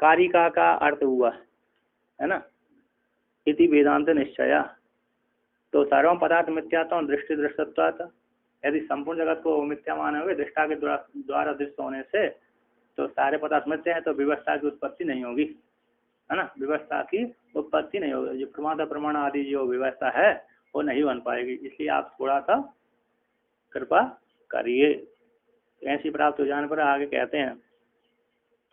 कारिका का अर्थ हुआ, है ना, इति वेदांत निश्चया। तो सर्वम पदार्थ मिथ्यात्व दृष्टि दृष्टत्वात्, यदि संपूर्ण जगत को मिथ्या माने हुए दृष्टा के द्वारा दृष्ट होने से तो सारे पदार्थ मिथ्या है, तो व्यवस्था की उत्पत्ति नहीं होगी, है ना, व्यवस्था की उत्पत्ति नहीं होगी। जो प्रमाता प्रमाण आदि जो व्यवस्था है वो नहीं बन पाएगी। इसलिए आप थोड़ा सा कृपा करिए। ऐसी प्राप्त हो जाने पर आगे कहते हैं,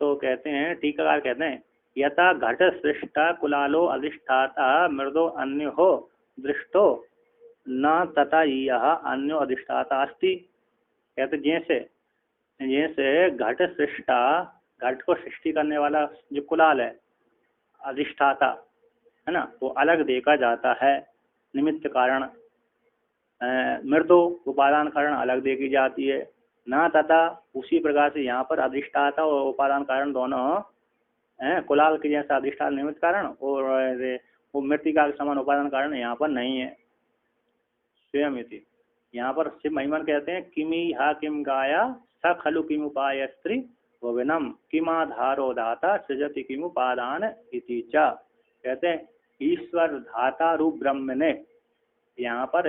तो कहते हैं टीकाकार कहते हैं यथा घट सृष्टा कुलालो अधिष्ठाता मृदो अन्य हो दृष्टो न तथा यह अन्यो अधिष्ठाता अस्ति। कहते जैसे जैसे घट सृष्टा, घट को सृष्टि करने वाला जो कुलाल है अधिष्ठाता, है ना, वो अलग देखा जाता है निमित्त कारण, मृदो उपादान कारण अलग देखी जाती है, न तथा उसी प्रकार से यहाँ पर अधिष्ठाता और उपादान कारण दोनों कुलाल के जैसा अधिष्ठान निमित्त कारण और वो मृतिका के समान उपादान कारण यहाँ पर नहीं है। स्वयं इति यहाँ पर शिव महिमन कहते हैं किमी हा किम गाया स खलु किम उपाय स्त्री भुवनम किमाधारो धाता सृजति किम उपादान इति च। कहते हैं ईश्वर धाता रूप ब्रह्म ने यहाँ पर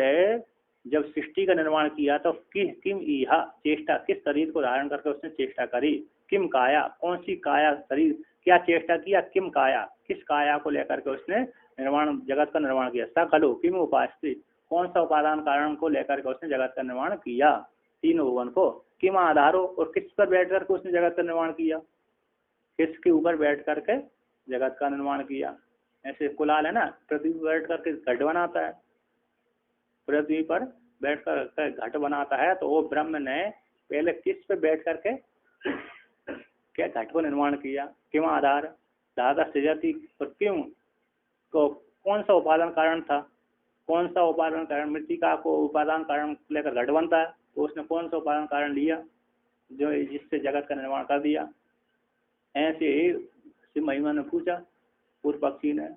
जब सृष्टि का निर्माण किया तो किम इहा चेष्टा, किस शरीर को धारण करके उसने चेष्टा करी, किम काया, कौन सी काया शरीर क्या चेष्टा किया, किम काया, किस काया को लेकर के उसने निर्माण जगत का निर्माण किया, स खलु किम उपास्ति, कौन सा उपादान कारण को लेकर के उसने जगत का निर्माण किया, तीनों भुवन को, किम आधारो और किस पर बैठ करके उसने जगत का निर्माण किया, किसके ऊपर बैठ करके जगत का निर्माण किया। ऐसे कुलाल है ना, पृथ्वी पर बैठ करके घट बनाता है, पृथ्वी पर बैठ कर घट बनाता है, तो वो ब्रह्म ने पहले किस पे बैठ करके क्या घट को निर्माण किया, क्यों आधार दादा सृजति, और क्यों को कौन सा उपादान कारण था, कौन सा उपादान कारण, मृतिका को उपादान कारण लेकर घट बनता है, तो उसने कौन सा उपादान कारण लिया जो जिससे जगत का निर्माण कर दिया। ऐसे ही शिव महिमा ने पूछा पूर्व पक्षी ने,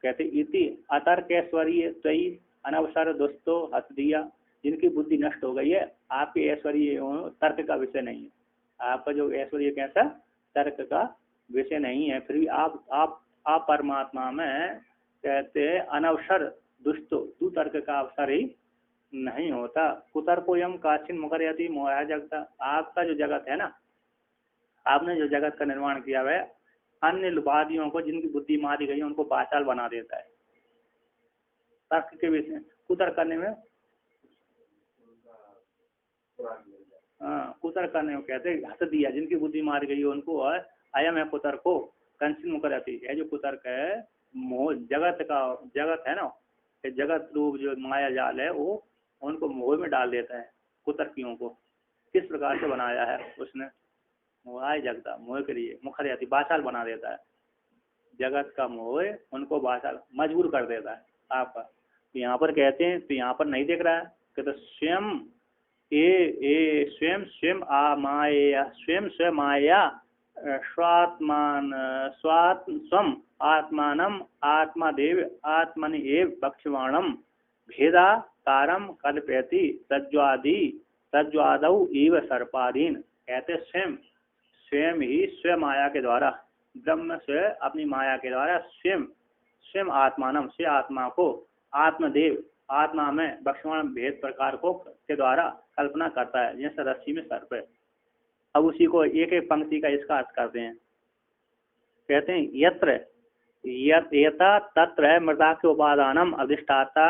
कहते इति अतर्केश्वरीय तयी अनवसर दोस्तों हथ दिया, जिनकी बुद्धि नष्ट हो गई है, आपके ऐश्वर्य तर्क का विषय नहीं है, आपका जो ऐश्वर्य कैसा तर्क का विषय नहीं है, फिर भी आप परमात्मा में कहते अनवसर दुष्टो, तू तर्क का अवसर ही नहीं होता। कुतर्को यम काचिन मुखरयति मोह जगता, आपका जो जगत है ना, आपने जो जगत का निर्माण किया है अन्य लुबादियों को जिनकी बुद्धि मारी गई उनको पाचाल बना देता है। तर्क के विषय कुतर्क करने में, कुतर्क करने में कहते हथ दिया, जिनकी बुद्धि मारी गई उनको अयम है कुतर्को कंसिन मुखरयति, है जो कुतर्क है मोह जगत का, जगत है ना, जगत रूप जो माया जाल है वो उनको मोह में डाल देता है। कुतर्कियों को किस प्रकार से बनाया है उसने, मोहाय जगता, मोह के लिए मुखरयति बाचाल बना देता है, जगत का मोह उनको बाचाल मजबूर कर देता है आपका। तो यहाँ पर कहते हैं, तो यहाँ पर नहीं देख रहा है, कहते स्वयं स्वयं स्वयं माया, स्वयं स्वयं माया स्वात्मान स्वम आत्मानम आत्मादेव आत्मनि एव भक्ष्यमाणम भेदा कारम कल्पयति तज्ज्वादौ इव सर्पादीन। कहते स्वयं स्वयं ही स्वयं माया के द्वारा, ब्रह्म से अपनी माया के द्वारा स्वयं स्वयं आत्मानम से आत्मा को आत्मदेव आत्मा में भक्ष्यमाण भेद प्रकार को के द्वारा कल्पना करता है, जैसे रस्सी में सर्प है। अब उसी को एक एक पंक्ति का इसका अर्थ करते हैं। कहते हैं यत्र यथा तत्र मृदा के उपादानम अधिष्ठाता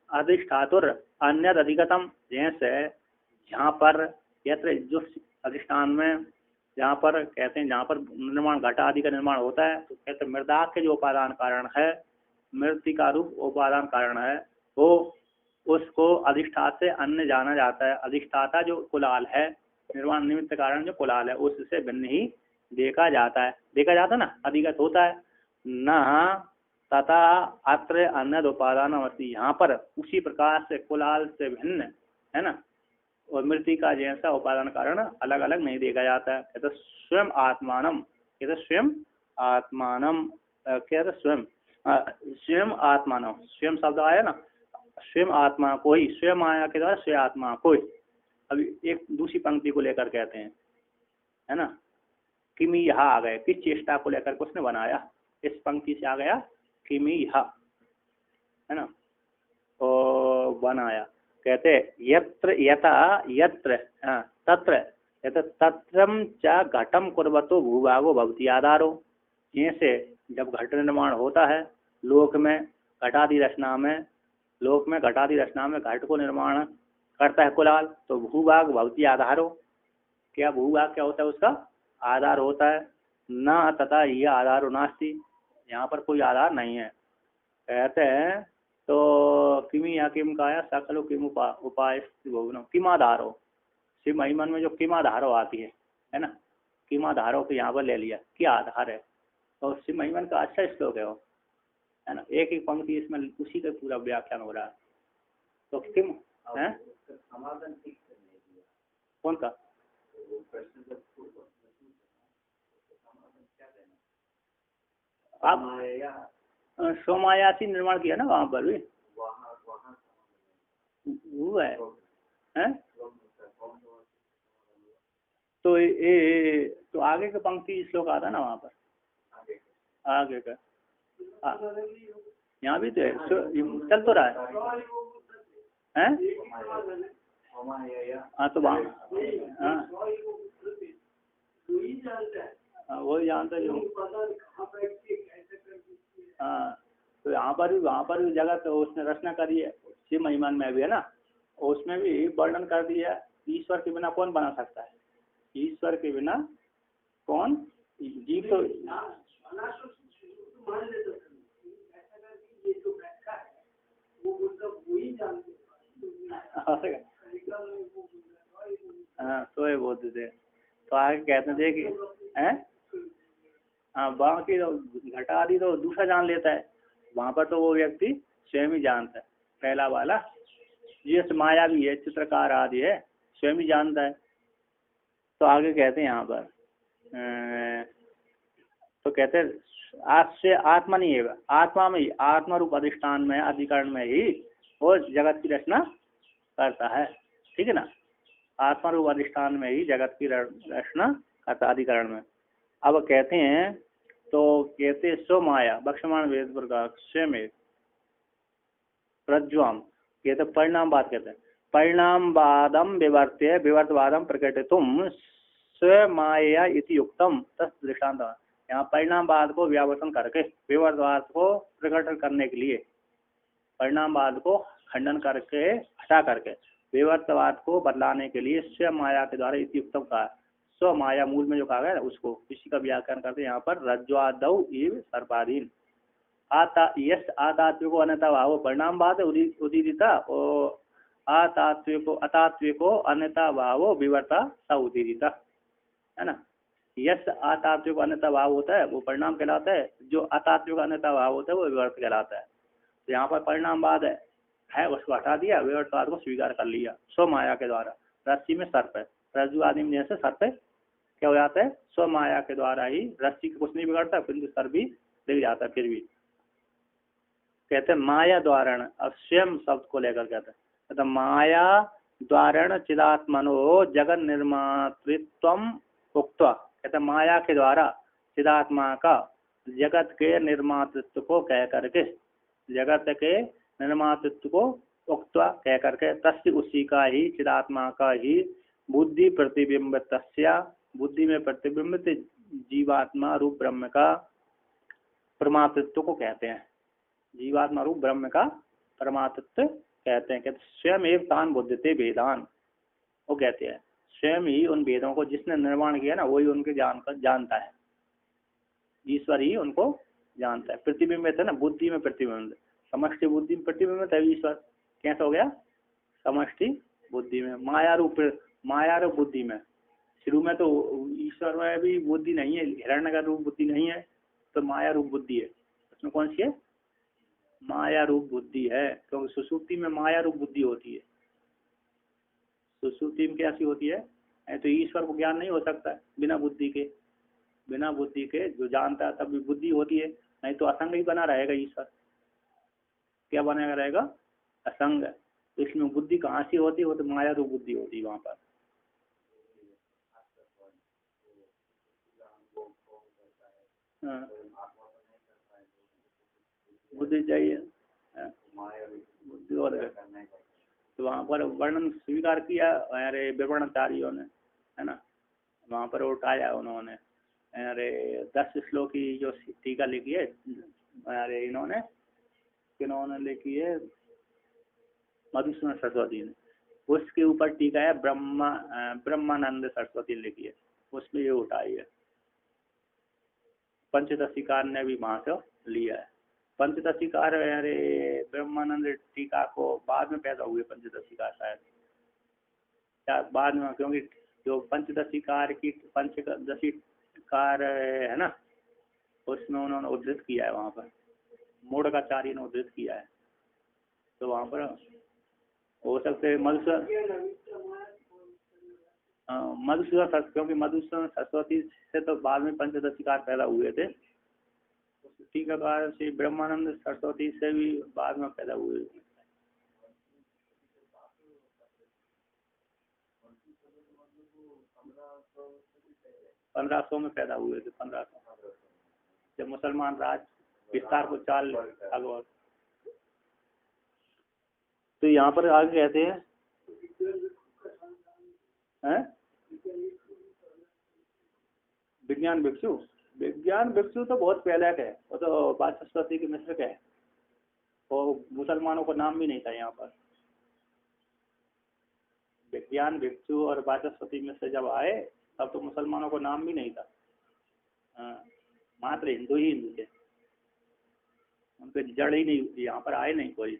अधिष्ठातुर अन्य अधिगतम, जैसे जहाँ पर यत्र जो अधिष्ठान में जहाँ पर कहते हैं जहाँ पर निर्माण घटा आदि का निर्माण होता है, तो कहते हैं मृदा के जो उपादान कारण है, मृतिका रूप उपादान कारण है, वो उसको अधिष्ठात से अन्य जाना जाता है। अधिष्ठाता जो कुलाल है, निर्माण निमित्त कारण जो कुलाल है, उससे भिन्न ही देखा जाता है, देखा जाता ना, अधिगत होता है। न तथा अत्र अन्य उपादान अवस्थी, यहाँ पर उसी प्रकार से कुलाल से भिन्न, है ना, और मृतिका जैसा उपादान कारण अलग अलग नहीं देखा जाता है। कहते स्वयं आत्मानम, कहते स्वयं आत्मानम, कहते स्वयं स्वयं आत्मानम, स्वयं शब्द आया ना, स्वयं आत्मा को ही, स्वयं माया के द्वारा स्वयं आत्मा को ही। अभी एक दूसरी पंक्ति को लेकर कहते हैं, है ना, किमी यहाँ आ गए, किस चेष्टा को लेकर के उसने बनाया, इस पंक्ति से आ गया किमी यहाँ, है ना, और बनाया। कहते यत्र यथा यत्र तत्र यत तत्रम च घटम कुर्वतो भूभागो भवति आधारो। जैसे जब घट निर्माण होता है लोक में, घटादि रचना में, लोक में घटादि रचना में घट को निर्माण करता है कुलाल, तो भूभाग भवति आधारो। क्या भूभाग क्या होता है, उसका आधार होता है। न तथा ये आधारो नास्ति, यहाँ पर कोई आधार नहीं है। कहते हैं तो किमी या किम का है सकलो किम उपाय भोगनो किमाधारो, शिव महिमन में जो किमाधारो आती है ना, किमाधारो को यहाँ पर ले लिया, क्या आधार है। तो शिव महिमन का अच्छा श्लोक है वो, है ना, एक एक पंक्ति इसमें उसी का पूरा व्याख्यान हो रहा है। तो किम है कौन सा, आप सोमायासी निर्माण किया ना वहाँ पर भी, वो है? तो तो आगे का पंक्ति श्लोक आता है ना वहाँ पर, आगे का यहाँ भी तो है, चल तो रहा है, हाँ तो वहाँ हाँ वही जानते जो, हाँ तो यहाँ पर भी, वहाँ पर भी जगह तो उसने रचना करी है, शिव महिमान में भी है ना, उसमें भी वर्णन कर दिया। ईश्वर के बिना कौन बना सकता है, ईश्वर के बिना कौन, जीव तो हाँ तो ये बोलते थे। तो आगे कहते थे कि हैं, हाँ बाकी तो घटा आदि तो दूसरा जान लेता है, वहाँ पर तो वो व्यक्ति स्वयं ही जानता है, पहला वाला जिस माया भी है, चित्रकार आदि है, स्वयं ही जानता है। तो आगे कहते हैं यहाँ पर तो कहते हैं आस्य आत्मा नहीं है, आत्मा में ही, आत्मा रूप अधिष्ठान में अधिकरण में ही वो जगत की रचना करता है, ठीक है ना, आत्मा रूप अधिष्ठान में ही जगत की रचना करता अधिकरण में। अब कहते हैं तो कहते सो माया बक्षमान वेद प्रकार स्वयं प्रज्वाम, कहते परिणामवाद, कहते हैं परिणामवादम विवर्त्य विवर्तवादम प्रकटितुम स्वमाया इति युक्तम तस् दृष्टान्त। यहाँ परिणामवाद को व्यावर्तन करके विवर्तवाद को प्रकटन करने के लिए, परिणामवाद को खंडन करके हटा करके विवर्तवाद को बदलाने के लिए स्वमाया के द्वारा इति युक्तम कहा। स्व माया मूल में जो कहा गया उसको, इसी का व्याख्यान करते हैं यहाँ पर रज्ज्वादौ इव सर्पाधीन यश आतात्विको अन्यथा भावो परिणामवाद उदीरिता और अतात्विको अन्यथा भावो विवर्ता सा उदीरिता, है ना। यश अतात्विक अन्यथा भाव होता है वो परिणाम कहलाता है, जो अतात्विक अन्यथा भाव होता है वो विवर्त कहलाता है। तो यहाँ पर परिणामवाद है उसको हटा दिया, विवर्तवाद को स्वीकार कर लिया स्व माया के द्वारा। रस्सी में सर्प है, रज्जु आदि में जैसे सर्प क्या हो जाता है, स्व माया के द्वारा ही, रस्सी को कुछ नहीं बिगड़ता, फिर सर्प भी दिख जाता है। फिर भी कहते हैं माया द्वारण, अब स्वयं शब्द को लेकर कहते हैं तो माया द्वारण चिदात्मनो जगत निर्मातृत्वम उक्त्वा, कहते हैं माया के द्वारा चिदात्मा का जगत के निर्मातृत्व को कह करके, जगत के निर्मातृत्व को उक्त्वा कह करके तस्य उसी का ही, चिदात्मा का ही बुद्धि प्रतिबिंबित, बुद्धि में प्रतिबिंबित जीवात्मा रूप ब्रह्म का परमात्मत्व को कहते हैं, जीवात्मा रूप ब्रह्म का परमात्मत्व कहते हैं। कहते स्वयं एव तान बुद्धते वेदान, वो कहते हैं स्वयं ही उन वेदों को जिसने निर्माण किया ना वही उनके जानता है, ईश्वर ही उनको जानता है। प्रतिबिंबित है ना, बुद्धि में प्रतिबिंबित, समष्टि बुद्धि में प्रतिबिंबित है ईश्वर, कैसा हो गया, समष्टि बुद्धि में, माया रूप बुद्धि में। शुरू में तो ईश्वर में भी बुद्धि नहीं है, हिरण्य का रूप बुद्धि नहीं है, तो माया रूप बुद्धि है। उसमें कौन सी है, माया रूप बुद्धि है, क्योंकि तो सुसुप्ति में माया रूप बुद्धि होती है। सुसुप्ति में कैसी होती है, तो ईश्वर को ज्ञान नहीं हो सकता बिना बुद्धि के, बिना बुद्धि के जो जानता है तब भी बुद्धि होती है, नहीं तो असंग ही बना रहेगा ईश्वर। क्या बनेगा रहेगा, असंग। तो इसमें बुद्धि कहाँ से होती है, वो तो माया रूप बुद्धि होती है वहाँ पर। हाँ, बुद्धि चाहिए, बुद्धि और तो वहाँ पर वर्णन स्वीकार किया अरे विवरणचारियों ने, है ना, वहाँ पर उठाया उन्होंने। अरे 10 श्लोक की जो टीका लिखी है, अरे इन्होंने किन्होंने लिखी है, मधुसूदन सरस्वती ने, उसके ऊपर टीका है ब्रह्मानंद सरस्वती ने लिखी है, उसमें ये उठाई है। पंचदशीकार ने भी वहाँ से लिया है। पंचदशीकार अरे ब्रह्मानंद टीका को बाद में पैदा हुए पंचदशीकार शायद, या बाद में, क्योंकि जो पंचदशीकार की पंचदशीकार है ना, उसमें उन्होंने उद्धृत किया है, वहाँ पर मूढ़काचार्य ने उद्धृत किया है, तो वहाँ पर हो सकते मधुसूदन, क्योंकि मधुसूदन सरस्वती से तो बाद में पंचदशीकार पैदा हुए थे, टीकाकार से ब्रह्मानंद सरस्वती से भी बाद में पैदा हुए। 1500 में पैदा हुए थे, 1500 जब मुसलमान राज विस्तार को चाल अगवार। तो यहाँ पर आगे कहते हैं, विज्ञान भिक्षु, विज्ञान भिक्षु तो बहुत पहले का है, वो तो वाचस्पति के मिश्र का है, और मुसलमानों को नाम भी नहीं था यहाँ पर। विज्ञान भिक्षु और वाचस्पति मिश्र जब आए तब तो मुसलमानों को नाम भी नहीं था, मात्र हिंदू ही हिंदू थे, उनके जड़ ही नहीं, यहाँ पर आए नहीं कोई।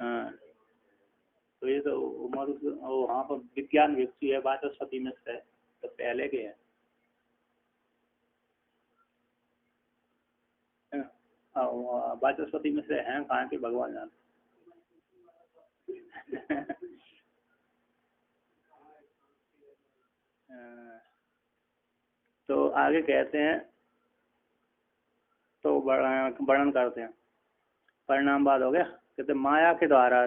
हाँ, तो ये तो वहाँ पर विज्ञान भिक्षु है, वाचस्पति मिश्र है, तो पहले के हैं। वाचस्पति मिश्र हैं कहाँ के भगवान जान। तो आगे कहते हैं, तो वर्णन करते हैं, परिणाम बाद हो गया। कहते माया के द्वारा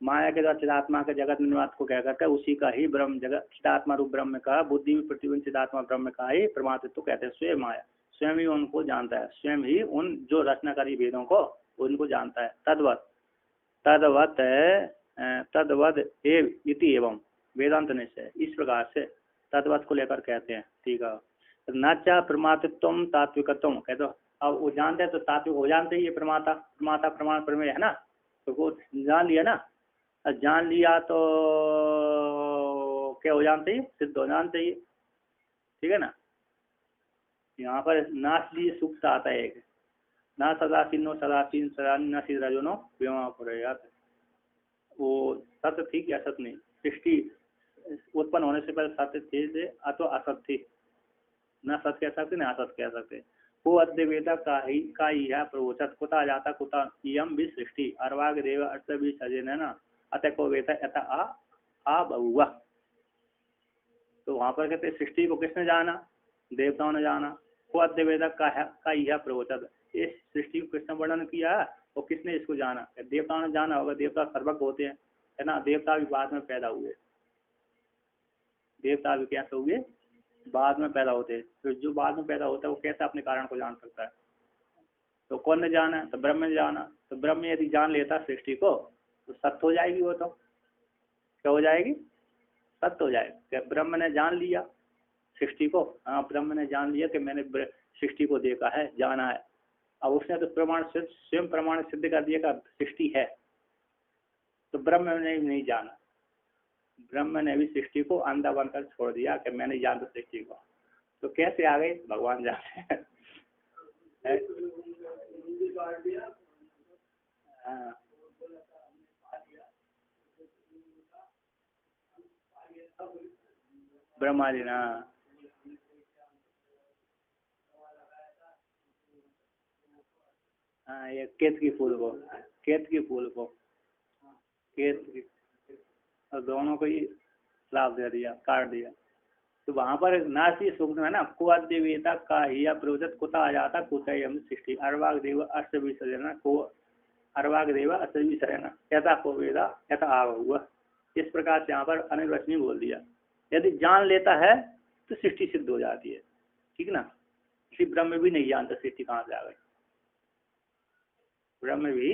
माया के द्वारा चिदात्मा के जगत निवास को क्या करता है, उसी का ही ब्रह्म जगत चिदात्मा रूप ब्रह्म में कहा, बुद्धि प्रतिबिंब चिदात्मा ब्रह्म में कहा ही परमात्म कहते हैं। स्वयं माया स्वयं ही उनको जानता है, स्वयं ही उन जो रचनाकारी वेदों को उनको जानता है। तद्वत इति एवं वेदांत निश्चय, इस प्रकार से तद्वत को लेकर कहते हैं। ठीक है, नचा प्रमातृत्व तात्विकत्व कहते हो, अब वो जानते हैं तो तात्विक हो जानते ही, ये प्रमाता प्रमाण प्रमेय है ना, तो वो जान लिया ना, जान लिया तो क्या हो जानते ही, सिद्ध हो जानते ही। ठीक है ना, यहाँ पर नाश लिए सूक्त आता है एक, ना सदासीनो सदासीन सदान रजनो विमा, वो सत्य थी कि असत नहीं, सृष्टि उत्पन्न होने से पहले सत्य थे अथवा असत थी, न सत्य कह सकते न असत कह सकते। वो अद्वैता का ही है प्रवोचत कुता जाता कुता यम भी सृष्टि अर्वाग देव अर्थ भी सजे न अतः को वेता यथा आ बहुआ। तो वहां पर कहते सृष्टि को किसने जाना, देवताओं ने जाना। वो अद्वैता का ही है प्रवोचत, इस सृष्टि को किसने वर्णन किया और किसने इसको जाना, देवताओं ने जाना होगा, देवता सर्वज्ञ होते हैं, है ना, देवता भी बाद में पैदा हुए, देवता भी कैसे हुए, बाद में पैदा होते हैं। तो जो बाद में पैदा होता है वो कैसे अपने कारण को जान सकता है, तो कौन ने जाना, तो ब्रह्म ने जाना। तो ब्रह्म यदि जान लेता सृष्टि को तो सत्य हो जाएगी, वो तो क्या हो जाएगी, सत्य हो जाएगी। क्या ब्रह्म ने जान लिया सृष्टि को, हाँ ब्रह्म ने जान लिया कि मैंने सृष्टि को देखा है, जाना है। अब उसने तो प्रमाण स्वयं प्रमाण सिद्ध कर दिया कि सृष्टि है, तो ब्रह्म ने नहीं जाना, ब्रह्म ने भी सृष्टि को अंधा बनकर छोड़ दिया कि मैं नहीं जानता सृष्टि को, तो कैसे आ गए, भगवान जानते हैं। हाँ, ब्रह्मा जी ना, हाँ ये केतकी फूल को, केतकी फूल को, केतकी, और दोनों को ही श्राप दे दिया, काट दिया। तो वहां पर नासी सूक्ष्म है ना, कुआद्यवेता का ही प्रवचत कुता आ जाता कुतयम सृष्टि अर्वाग देव अष्ट विसर्जना को अर्वाग देव अष्ट विसर्जना यथा को वेदा यथा आव हुआ। इस प्रकार से यहाँ पर अनिर्वचनीय बोल दिया। यदि जान लेता है तो सृष्टि सिद्ध हो जाती है, ठीक ना। इसी ब्रह्म भी नहीं जानता सृष्टि कहाँ से आ गई, ब्रह्म भी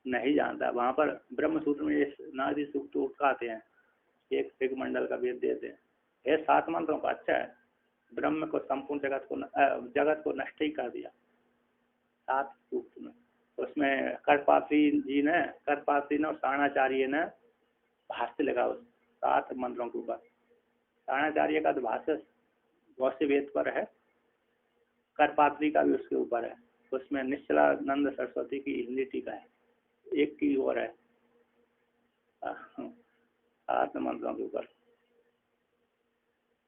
नहीं जानता। वहां पर ब्रह्म सूत्र में नादी सूक्त उठाते हैं, एक मंडल का भेद देते हैं, ये 7 मंत्रों का। अच्छा है, ब्रह्म को संपूर्ण जगत को नष्ट ही कर दिया 7 सूक्त में। उसमें करपात्री ने और सारणाचार्य ने भाष्य लगा उस 7 मंत्रों के ऊपर। सारणाचार्य का तो भाष्य बहुत से वेद पर है, करपात्री का भी उसके ऊपर है। उसमें निश्चलानंद सरस्वती की हिंदी टीका है, एक की और है 7 मंत्रों के ऊपर।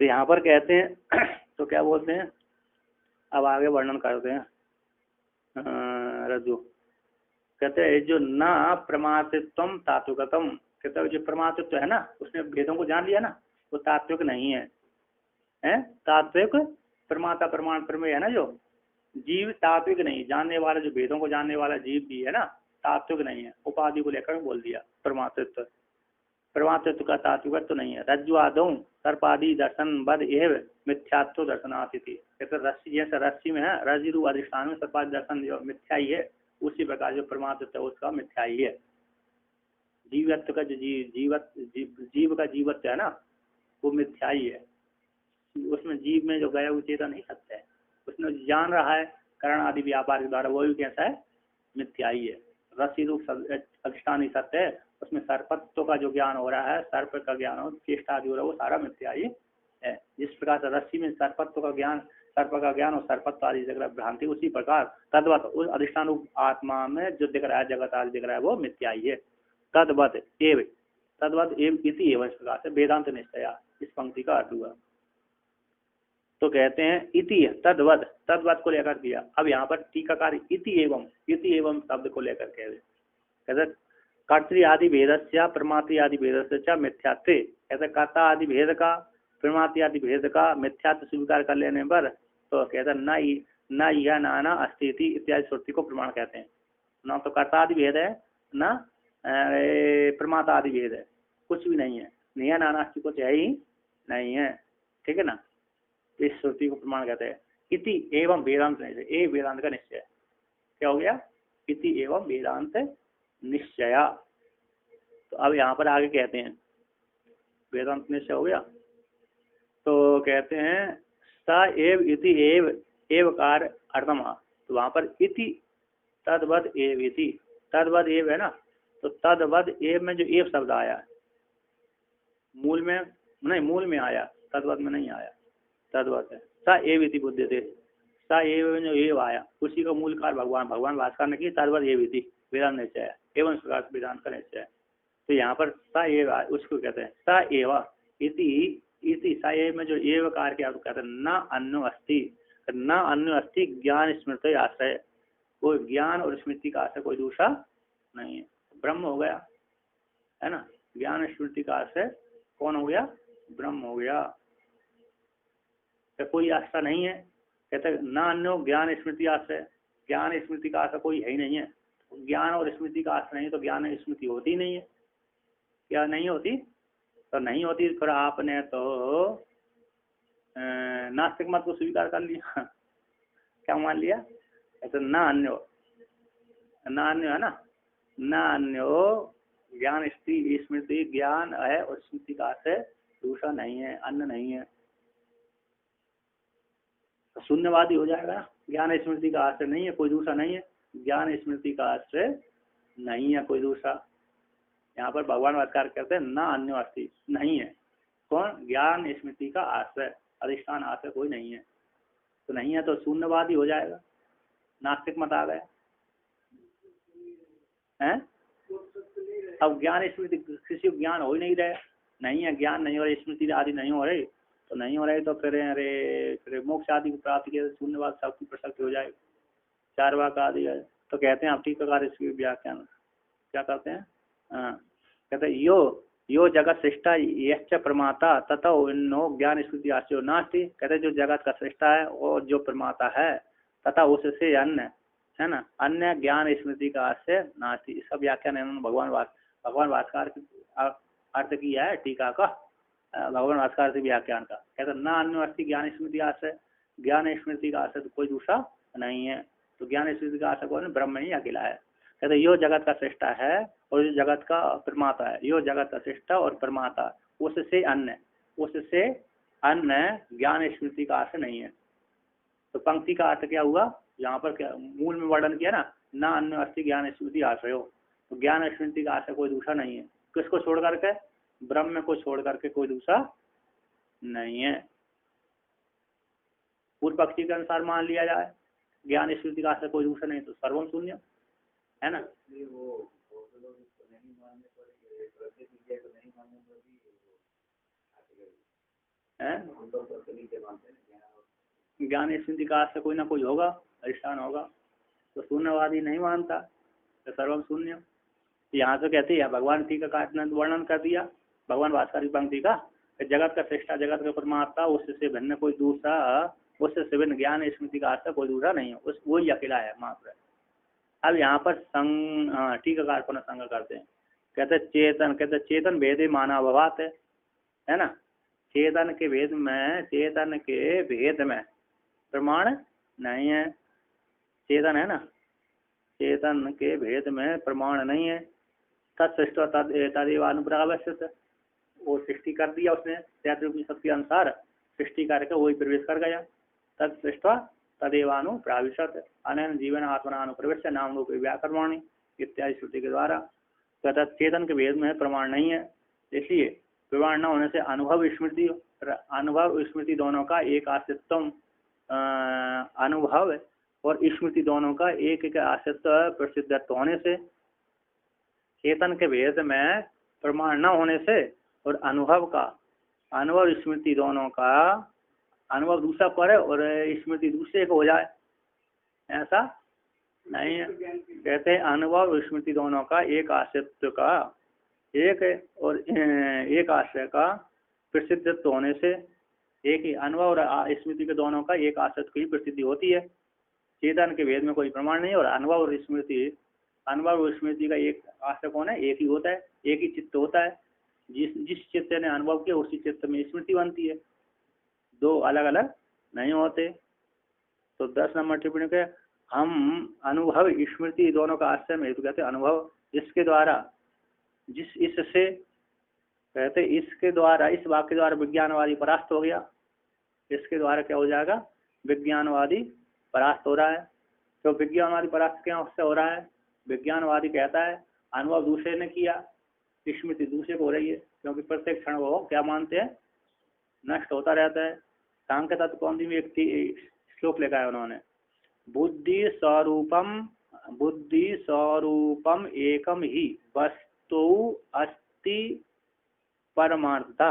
तो यहाँ पर कहते हैं तो क्या बोलते हैं, अब आगे वर्णन करते हैं। रज्जु कहते हैं जो ना प्रमातित्वम तात्विकतम, कहते हैं जो प्रमातित्व है ना, उसने वेदों को जान लिया ना, वो तात्विक नहीं है, तात्विक प्रमाता प्रमाण प्रमेय है ना, जो जीव तात्विक नहीं, जानने वाला जो वेदों को जानने वाला जीव भी है ना, तात्विक नहीं है। उपाधि को लेकर बोल दिया प्रमातित्व, प्रमातित्व का तात्विक तो नहीं है। रज्जुआदौ सर्पादि दर्शन बद एव मिथ्यात्व दर्शनाथ इति, कहते रस्सी जैसे रस्सी में है रज्जु अधिष्ठान में सर्पादि दर्शन जो मिथ्या ही है, उसी प्रकार जो परमात्म है उसका मिथ्या ही है। जीवत्व का जो जीव का जीवत्व है ना, वो मिथ्या ही है। उसमें जीव में जो गया वो चेतन नहीं सत्य है, उसमें जान रहा है करण आदि व्यापार के द्वारा, वो भी कैसा है, मिथ्या ही है। रस्सी रूप अधिष्ठान ही सत्य है, उसमें सर्पत्व का जो ज्ञान हो रहा है, सर्प का ज्ञान हो, चेष्टा आदि हो रहा है, वो सारा मिथ्या ही है। जिस प्रकार से रस्सी में सर्पत्व का ज्ञान, सर्प का ज्ञान और सर्पत्व आदि जगह भ्रांति, उसी प्रकार तद्वत उस अधिष्ठान रूप आत्मा में जो दिख रहा है, जगत आदि दिख रहा है, वो मिथ्या ही है। तद्वत एव इति एवं, इस प्रकार से वेदांत निश्चया, इस पंक्ति का अर्थ हुआ। तो कहते हैं इति तद्वत को लेकर किया। अब यहाँ पर टीकाकार इति एवं शब्द को लेकर कह रहे, कहते कर्तृ आदि भेदस्य प्रमाति आदि भेदस्य मिथ्यात्व, कहते कर्ता आदि भेद का, प्रमाति आदि भेद का मिथ्यात्व स्वीकार कर लेने पर तो कहते न यह नाना अस्थिति इत्यादि श्रुति को प्रमाण कहते हैं। ना तो कर्ता आदि भेद है, ना प्रमाता आदि भेद है, कुछ भी नहीं है, यह नाना अस्थिति कुछ है ही नहीं है, ठीक है ना। इस श्रुति को प्रमाण कहते हैं। इति एवं वेदांत निश्चय, ए वेदांत का निश्चय क्या हो गया, इति एवं वेदांत निश्चया। तो अब यहाँ पर आगे कहते हैं वेदांत निश्चय हो गया, तो कहते हैं स एव इति एवकार अर्थमा। तो वहाँ पर इति तद्वद एव इति, तद्वद एव है ना, तो तद्वद एव में जो एव शब्द आया मूल में नहीं, मूल में आया, तद्वद में नहीं आया, तद्वत है। स एव इति बुद्धि थे, स एव में जो एव आया उसी का मूल कार भगवान भास्कर ने की, तद्वत एव इति वेदांत निश्चय एवं प्रकार वेदांत का निश्चय। तो यहाँ पर स एव उसको कहते हैं स एव इति स एव में जो एव कार के कहते हैं न अन्यो अस्ति, न अन्यो अस्ति ज्ञान स्मृति आश्रय, कोई ज्ञान और स्मृति का आश्रय कोई दूसरा नहीं है। ब्रह्म हो गया है ना, ज्ञान स्मृति का आश्रय कौन हो गया, ब्रह्म हो गया, तो कोई आश्रय नहीं है। कहते न अन्यो ज्ञान स्मृति आश्रय, ज्ञान स्मृति का आश्रय कोई है ही नहीं है। ज्ञान और स्मृति का आश्रय नहीं तो ज्ञान स्मृति होती नहीं है, क्या नहीं होती, तो नहीं होती। फिर आपने तो नास्तिक मत को स्वीकार कर लिया, क्या मान लिया, तो न अन्यो है ना, न अन्यो ज्ञान स्मृति, ज्ञान है और स्मृति का आश्रय दूसरा नहीं है, अन्य नहीं है, तो शून्यवादी हो जाएगा ना। ज्ञान स्मृति का आश्रय नहीं है, कोई दूसरा नहीं है, ज्ञान स्मृति का आश्रय नहीं है कोई दूसरा। यहाँ पर भगवान वाक्य करते हैं न अन्यो अस्ति, नहीं है कौन, ज्ञान स्मृति का आश्रय, अधिष्ठान आश्रय कोई नहीं है, तो नहीं है तो शून्यवादी हो जाएगा, नास्तिक मत आ गया है। अब ज्ञान स्मृति किसी को ज्ञान हो ही नहीं रहा, नहीं है, ज्ञान नहीं हो रही, स्मृति आदि नहीं हो रही, तो नहीं हो रही तो फिर मोक्ष आदि की प्राप्ति के शून्यवाद शक्ति प्रसक्ति हो जाएगी, चार वाक आदि है। तो कहते हैं आप ठीक प्रकार इसकी व्याख्यान क्या करते हैं, कहते हैं यो जगत सृष्टा यश्च प्रमाता तथा नो ज्ञान स्मृति आश्रयो नास्ति, कहते हैं जो जगत का सृष्टा है और जो प्रमाता है तथा उससे अन्य है ना, अन्य ज्ञान स्मृति का आश्रय नास्ति। इसका व्याख्यान इन्होंने भगवान भास्कर अर्थ किया है टीका का, भगवान भास्कर से व्याख्यान का, कहते ना अन्य अस्थि ज्ञान स्मृति आश्रय, ज्ञान स्मृति का आश्रय तो कोई दूसरा नहीं है। तो ज्ञान स्मृति का आश्रय कौन है? ब्रह्म ही अकेला है। कहते यो जगत का सृष्टा है और यो जगत का प्रमाता है। यो जगत का सृष्टा और प्रमाता, उससे अन्य ज्ञान स्मृति का आश्रय नहीं है। तो पंक्ति का अर्थ क्या हुआ? यहाँ पर क्या मूल में वर्णन किया ना अन्य अस्थि ज्ञान स्मृति आश्रय हो, तो ज्ञान स्मृति का आश्रय कोई दूसरा नहीं है। किसको छोड़ करके? ब्रह्म को छोड़ करके कोई दूसरा नहीं है। पूर्व पक्षी के अनुसार मान लिया जाए ज्ञान स्मृति का आश्रय कोई दूसरा नहीं, तो सर्वम शून्य है ना। ज्ञान स्मृति का आश्रय कोई ना कोई होगा, अधिष्ठान होगा, तो शून्यवादी नहीं मानता, तो सर्वम शून्य। यहाँ से कहते हैं भगवान ठीक का वर्णन कर दिया भगवान भास्कर की पंक्ति का, जगत का श्रेष्ठा जगत का परमात्मा, उससे भिन्न कोई दूसरा, उससे भिन्न ज्ञान स्मृति का आश्रय कोई दूसरा नहीं है, उस वही अकेला है मात्र। अब यहाँ पर टीकाकार को संग करते हैं, कहते चेतन भेद माना भवात है ना। चेतन के भेद में प्रमाण नहीं है। चेतन है ना, चेतन के भेद में प्रमाण नहीं है। तत्सृष्ट तदेवानुप्रावश्यत, वो सृष्टि कर दिया उसने, तैतृपनिषद के अनुसार सृष्टि करके वही प्रवेश कर गया। तत्सृष्ट तदेवानुप्राविशत अनैन जीवन आत्मनानुप्रवेश नाम रूप व्याकरवाणी इत्यादि श्रुति के द्वारा। कहता चेतन के भेद में प्रमाण नहीं है, इसलिए प्रमाण न होने से अनुभव स्मृति दोनों का एक आश्रित्व, अनुभव और स्मृति दोनों का एक आश्रित्व प्रसिद्धत्व होने से, चेतन के भेद में प्रमाण न होने से और अनुभव स्मृति दोनों का, अनुभव दूसरा पर है और स्मृति दूसरे को हो जाए, ऐसा नहीं है। कहते हैं अनुभव स्मृति दोनों का एक आश्रित्व का, एक और एक आश्रय का प्रसिद्धत्व होने से, एक ही अनुभव और स्मृति के दोनों का एक आश्रित्व की प्रसिद्धि होती है। चेतन के भेद में कोई प्रमाण नहीं और अनुभव और स्मृति का एक आश्रय कौन है? एक ही होता है, एक ही चित्त होता है। जिस चित्त ने अनुभव किया उसी चित्त में स्मृति बनती है, दो अलग अलग नहीं होते। तो 10 नंबर टिप्पणी के हम अनुभव स्मृति दोनों का आश्रय में हेतु कहते अनुभव, जिसके द्वारा इससे कहते इसके द्वारा, इस वाक्य द्वारा विज्ञानवादी परास्त हो गया। इसके द्वारा क्या हो जाएगा? विज्ञानवादी परास्त हो रहा है। तो विज्ञानवादी परास्त क्या उससे हो रहा है? विज्ञानवादी कहता है अनुभव दूसरे ने किया, स्मृति दूसरे को हो रही है, क्योंकि प्रत्येक क्षण वो क्या मानते हैं? नष्ट होता रहता है। सांख्य तत्व कौंदी में एक श्लोक लिखा है उन्होंने, बुद्धि स्वरूपम एकम ही वस्तु अस्ति परमार्थता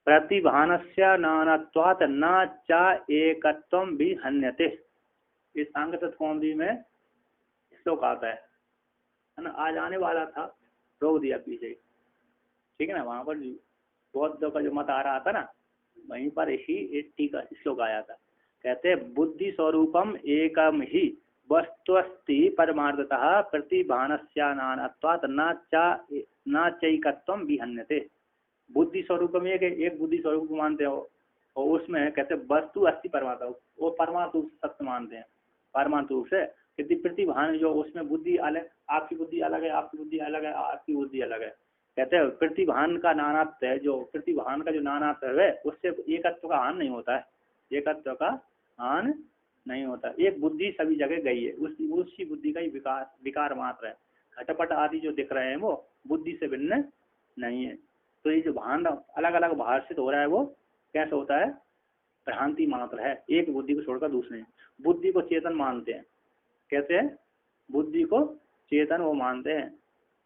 प्रतिभानस्य नानत्वात् न च एकत्वं विहन्यते। इस सांख्य तत्व कौंदी में श्लोक आता है ना, आज आने वाला था, रोक दिया पीछे, ठीक है ना। वहां पर बौद्ध का जो मत आ रहा था ना, वहीं पर इसी टीका श्लोक आया था। कहते हैं बुद्धि स्वरूपम एकम ही वस्तुस्ति परमार्थतः प्रतिभानस्यानात्वात् न चैकत्वं विहन्यते। बुद्धि स्वरूपम एक बुद्धि स्वरूप मानते हो और उसमें कहते हैं वस्तु अस्ति परमात्मा, वो परमात्मा सत्य मानते हैं परमात्मा रूप से। यदि प्रतिभान जो उसमें बुद्धि अलग, आपकी बुद्धि अलग है, आपकी बुद्धि अलग है, आपकी बुद्धि अलग है। कहते हैं प्रतिभान का नानात्व है, जो प्रतिभान का जो नानात्व है उससे एकत्व का हान नहीं होता है, एकत्व का हान नहीं होता। एक बुद्धि सभी जगह गई है, उसी बुद्धि का ही विकार मात्र है। घटपट आदि जो दिख रहे हैं वो बुद्धि से भिन्न नहीं है। तो ये जो भान अलग अलग भाषित हो रहा है वो कैसे होता है? भ्रांति मात्र है, एक बुद्धि को छोड़कर दूसरे। बुद्धि को चेतन मानते हैं, कहते हैं बुद्धि को चेतन वो मानते हैं,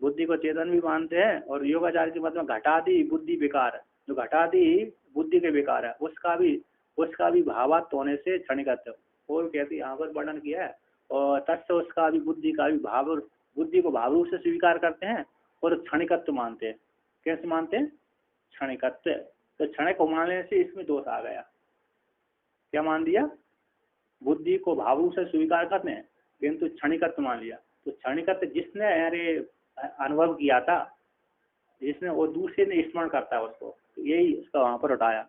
बुद्धि को चेतन भी मानते हैं। और योगाचार्य के मत में घटादि बुद्धि विकार, जो घटादि बुद्धि के विकार है उसका भी भावात्व होने से क्षणिकत्व, और कहते यहाँ पर वर्णन किया है। और तत्व उसका भी बुद्धि का भी भाव, बुद्धि को भाव रूप से स्वीकार करते हैं और क्षणिकत्व मानते हैं। कैसे मानते हैं? क्षणिकत्व। तो क्षणिक को मानने से इसमें दोष आ गया। क्या मान दिया? बुद्धि को भाव रूप से स्वीकार करते हैं किंतु क्षणिकत्व मान लिया। तो क्षणिकत्व जिसने, अरे अनुभव किया था, जिसने वो दूसरे ने स्मरण करता है उसको, तो यही उसका वहाँ पर उठाया।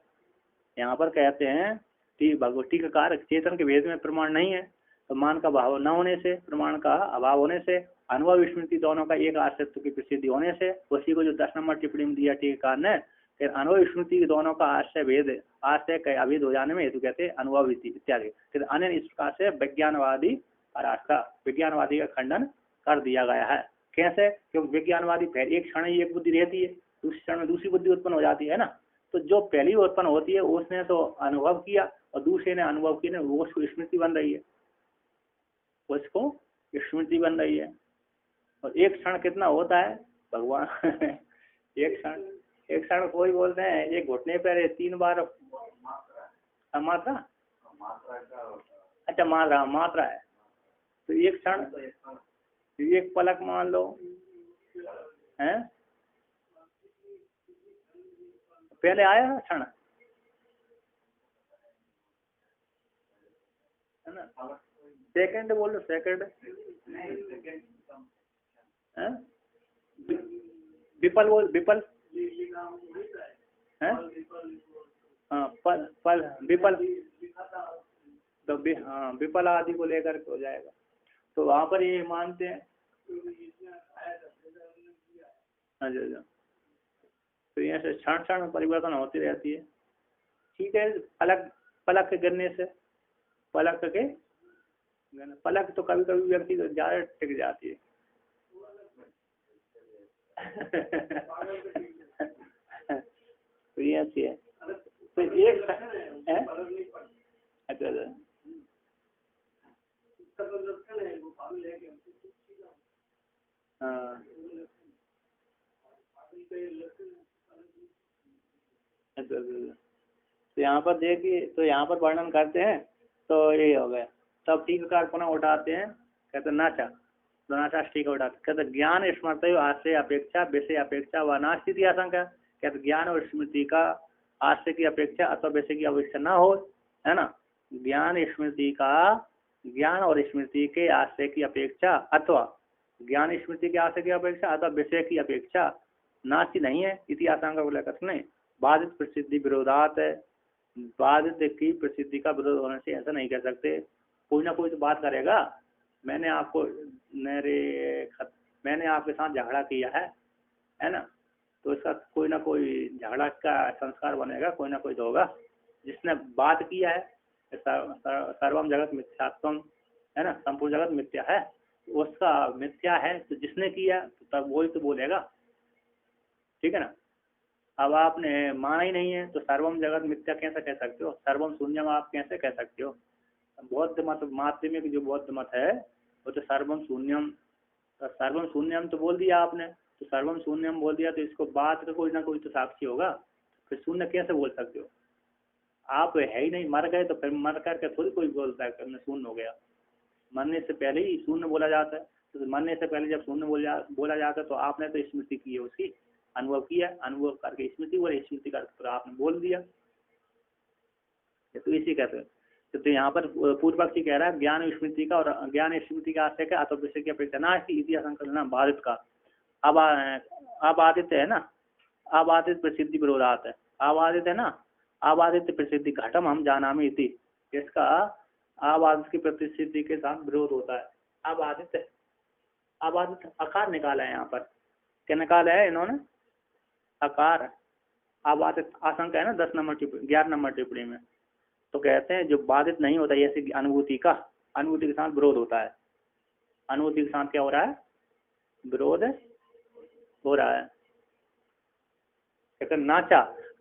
यहाँ पर कहते हैं कि भगवती का कार्य चेतन के भेद में प्रमाण नहीं है, तो मान का भाव न होने से, प्रमाण का अभाव होने से, अनुभव स्मृति दोनों का एक आश्रित्व की प्रसिद्धि होने से, उसी को जो 10 नंबर टिप्पणी में दिया टीकाकार ने, फिर अनुभव स्मृति दोनों का आश्रय भेद, आश्रय के अभेद हो जाने में हेतु कहते हैं अनुभव इत्यादि। फिर अन्य इस प्रकार से विज्ञानवादी परास्था, विज्ञानवादी का खंडन कर दिया गया है। कैसे? क्योंकि विज्ञानवादी एक क्षण ही एक बुद्धि रहती है, दूसरे क्षण में दूसरी बुद्धि उत्पन्न हो जाती है ना, तो जो पहली उत्पन्न होती है उसने तो अनुभव किया और दूसरे ने अनुभव किया, वो उसको स्मृति बन रही है, उसको स्मृति बन रही है। और एक क्षण कितना होता है भगवान एक क्षण कोई बोलते हैं एक घुटने पर 3 बार मात्रा, अच्छा मात्रा है, तो एक क्षण, एक पलक मान लो है, पहले आया ना क्षण, है ना, सेकंड बोल लो, सेकंड विपल बोल, विपल है, हाँ पल विपल, तो हाँ विपल आदि को लेकर के हो जाएगा। तो वहाँ पर ये मानते हैं, अच्छा, तो यहाँ से क्षण क्षण में परिवर्तन होती रहती है। ठीक है, पलक के गिरने से, पलक तो कभी कभी व्यक्ति को ज्यादा टिक जाती है तो ये अच्छी है, तो एक है, अच्छा हाँ, अच्छा, तो यहाँ पर देखिए, तो यहाँ पर वर्णन करते हैं, तो ये हो गया। तब टीकाकार पुनः उठाते हैं, कहते नाचा, तो नाचा ठीक उठाते, कहते ज्ञान स्मृति आश्रय अपेक्षा विषय अपेक्षा व नास्ती आशंका, कहते ज्ञान और स्मृति का आश्रय की अपेक्षा अथवा विषय की अपेक्षा ना हो, है ना, ज्ञान स्मृति का, ज्ञान और स्मृति के आश्रय की अपेक्षा अथवा ज्ञान स्मृति के आश्रय की अपेक्षा अथवा विषय की अपेक्षा नास्ती नहीं है, इति आशंका को लेकर नहीं, बाधित प्रसिद्धि विरोधात है, बाधित की प्रसिद्धि का विरोध होने से ऐसा नहीं कह सकते। कोई ना कोई तो बात करेगा, मैंने आपके साथ झगड़ा किया है ना, तो इसका कोई ना कोई झगड़ा का संस्कार बनेगा, कोई ना कोई तो होगा। जिसने बात किया है, सर्वम जगत मिथ्यात्वम, है ना, संपूर्ण जगत मिथ्या है, उसका मिथ्या है, तो जिसने किया तो तब वही तो बोलेगा, ठीक है ना। अब आपने माना ही नहीं है, तो सर्वम जगत मिथ्या कैसे कह सकते हो, सर्वम शून्यम आप कैसे कह सकते हो। बौद्ध मत, माध्यमिक जो बौद्ध मत है वो तो सर्वम शून्यम तो बोल दिया आपने, तो सर्वम शून्यम बोल दिया, तो इसको बात का कोई ना कोई तो साक्षी होगा, फिर शून्य कैसे बोल सकते हो। आप है ही नहीं, मर गए, तो फिर मर करके थोड़ी कोई बोलता है कि शून्य हो गया। मरने से पहले ही शून्य बोला जाता है, तो मरने से पहले जब शून्य बोला जाता है, तो आपने तो स्मृति की है, उसकी अनुभव किया, अनुभव करके स्मृति बोले, स्मृति करके आपने बोल दिया, तो इसी कहते हैं। तो यहाँ पर पूर्व पक्षी कह रहा है ज्ञान स्मृति का और ज्ञान स्मृति का आश्रय का अथवा विषय की अपेक्षा ना, इतिहास संकलन बाधित का। अब आदित्य है ना, अबाधित प्रसिद्धि विरोधात है, अबाधित है ना, अबाधित प्रसिद्धि घटम हम जाना में इति, इसका अबाधित की प्रसिद्धि के साथ विरोध होता है। अबाधित आकार निकाला है, यहाँ पर क्या निकाला है इन्होंने, आकार। अबाधित आशंका है ना 10 नंबर 11 नंबर टिप्पणी में, तो कहते हैं जो बाधित नहीं होता, ऐसी अनुभूति के साथ विरोध होता है। अनुभूति के साथ क्या हो रहा है, विरोध हो रहा है। कहते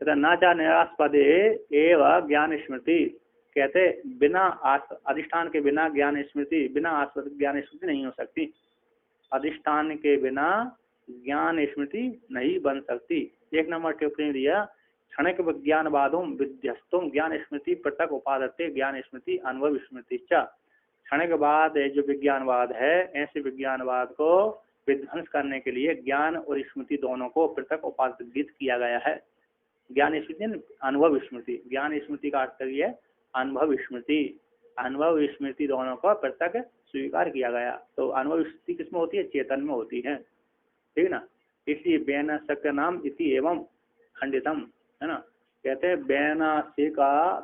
नाचा निरास्पदे एवं ज्ञान स्मृति, कहते बिना अधिष्ठान के बिना ज्ञान स्मृति, बिना आस्पद ज्ञान स्मृति नहीं हो सकती, अधिष्ठान के बिना ज्ञान स्मृति नहीं बन सकती। 1 नंबर टिप्पणी दिया, क्षणिक विज्ञानवादों विध्यस्तुम ज्ञान स्मृति पृथक उपादते ज्ञान स्मृति अनुभव स्मृति च। क्षणिकवाद जो विज्ञानवाद है, ऐसे विज्ञानवाद को विध्वंस करने के लिए ज्ञान और स्मृति दोनों को पृथक उपादित किया गया है। ज्ञान स्मृति अनुभव स्मृति, ज्ञान स्मृति का अर्थ है अनुभव स्मृति, अनुभव स्मृति दोनों को पृथक स्वीकार किया गया। तो अनुभव स्मृति किसमें होती है, चेतन में होती है। ठीक ना। इसलिए वैनाशिक नाम इति एवं खंडितम, है ना। कहते हैं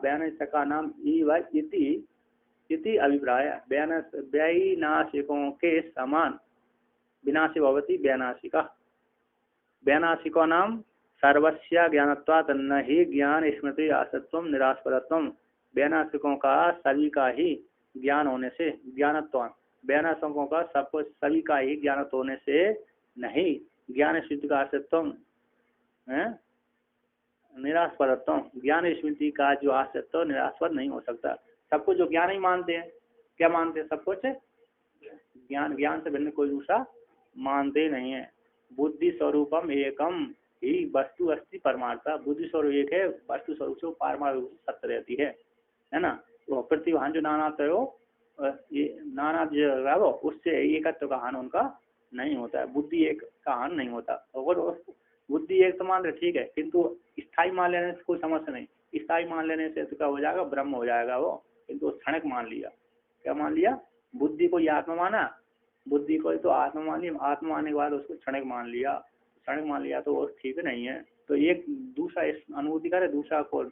वैनाशिका नाम इव इति अभिप्राय। वैनाशिकों के समान विनाशी भवति वैनाशिका। वैनाशिको नाम सर्वस्य ज्ञानत्वात् न ही ज्ञान स्मृति आसत्व निरास्पदत्व। वैनाशिकों का सभी का ही ज्ञान होने से, ज्ञानत्व, वैनाशिकों का सबको सभी का ही ज्ञानत्व होने से नहीं ज्ञान स्मृति का आसत्व है, निरास्पदत्व, ज्ञान स्मृति का जो आसत्व निरास्पद नहीं हो सकता। सबको जो ज्ञान ही मानते हैं, क्या मानते हैं, सब कुछ ज्ञान से भिन्न कोई दूसरा मानते नहीं है। बुद्धि स्वरूपम एकम ही वस्तु अस्ति परमार्था। बुद्धि स्वरूप एक है, वस्तु स्वरूप से पारमार्थ सत्य रहती है ना। तो प्रतिभान जो नाना हो, ये नाना जो है वो उससे एकत्व का हान उनका नहीं होता है। बुद्धि एक का हान नहीं होता। और बुद्धि एक तो मान रहे ठीक है, किंतु स्थायी मान लेने से कोई समस्या नहीं। स्थायी मान लेने से तो क्या हो जाएगा, ब्रह्म हो जाएगा वो। किंतु क्षणिक मान लिया, क्या मान लिया, बुद्धि को ही आत्मा माना, बुद्धि को तो आत्मा मान लिया, आत्मा मानने के बाद उसको क्षणिक मान लिया, क्षणिक मान लिया तो वो ठीक नहीं है। तो एक दूसरा अनुभूति करे, दूसरा को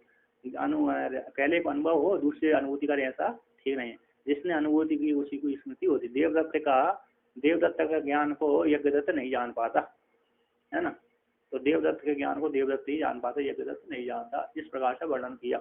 पहले को अनुभव हो, दूसरे अनुभूति करे, ऐसा ठीक नहीं है। जिसने अनुभूति की उसी को स्मृति होती। देवदत्त का ज्ञान को यज्ञदत्त नहीं जान पाता, है ना। तो देवदत्त के ज्ञान को देवदत्त ही जान पाता, यज्ञदत्त नहीं जानता। इस प्रकार से वर्णन किया।